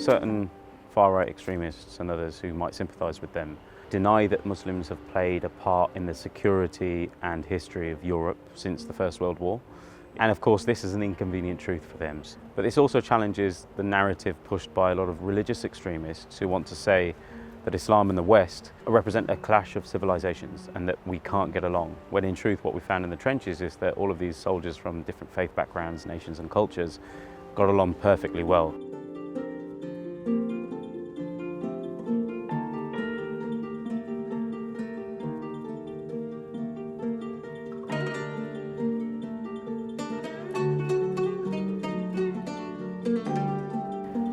certain far-right extremists and others who might sympathise with them deny that Muslims have played a part in the security and history of Europe since the First World War. And of course, this is an inconvenient truth for them. But this also challenges the narrative pushed by a lot of religious extremists who want to say that Islam and the West represent a clash of civilizations and that we can't get along. When in truth, what we found in the trenches is that all of these soldiers from different faith backgrounds, nations and cultures got along perfectly well.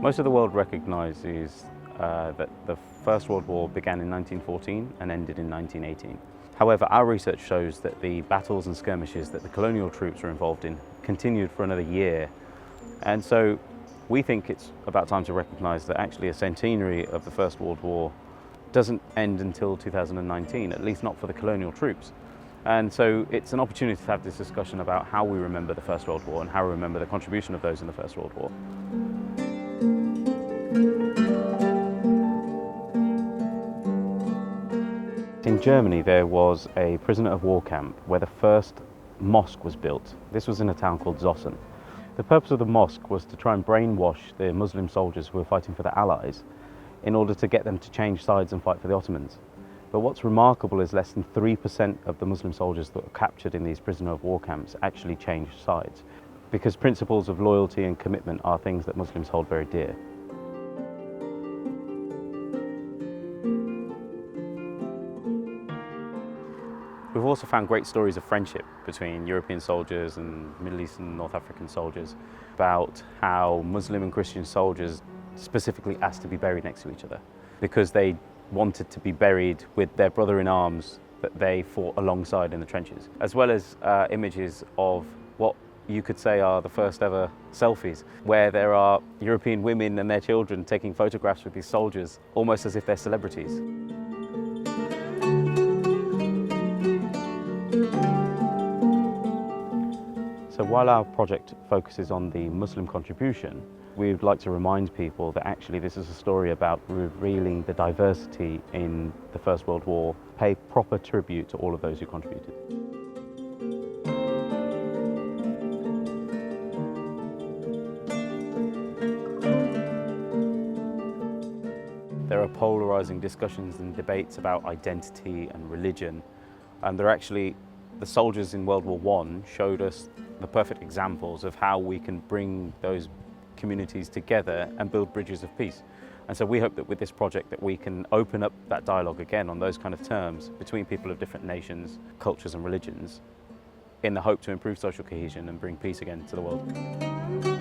Most of the world recognises that the First World War began in 1914 and ended in 1918. However, our research shows that the battles and skirmishes that the colonial troops were involved in continued for another year. And so we think it's about time to recognise that actually a centenary of the First World War doesn't end until 2019, at least not for the colonial troops. And so it's an opportunity to have this discussion about how we remember the First World War and how we remember the contribution of those in the First World War. In Germany, there was a prisoner of war camp where the first mosque was built. This was in a town called Zossen. The purpose of the mosque was to try and brainwash the Muslim soldiers who were fighting for the Allies in order to get them to change sides and fight for the Ottomans. But what's remarkable is less than 3% of the Muslim soldiers that were captured in these prisoner of war camps actually changed sides, because principles of loyalty and commitment are things that Muslims hold very dear. We've also found great stories of friendship between European soldiers and Middle Eastern and North African soldiers about how Muslim and Christian soldiers specifically asked to be buried next to each other because they wanted to be buried with their brother-in-arms that they fought alongside in the trenches, as well as images of what you could say are the first ever selfies, where there are European women and their children taking photographs with these soldiers, almost as if they're celebrities. So while our project focuses on the Muslim contribution, we would like to remind people that actually this is a story about revealing the diversity in the First World War, pay proper tribute to all of those who contributed. There are polarizing discussions and debates about identity and religion, and the soldiers in World War I showed us the perfect examples of how we can bring those communities together and build bridges of peace. And so we hope that with this project that we can open up that dialogue again on those kind of terms between people of different nations, cultures and religions in the hope to improve social cohesion and bring peace again to the world.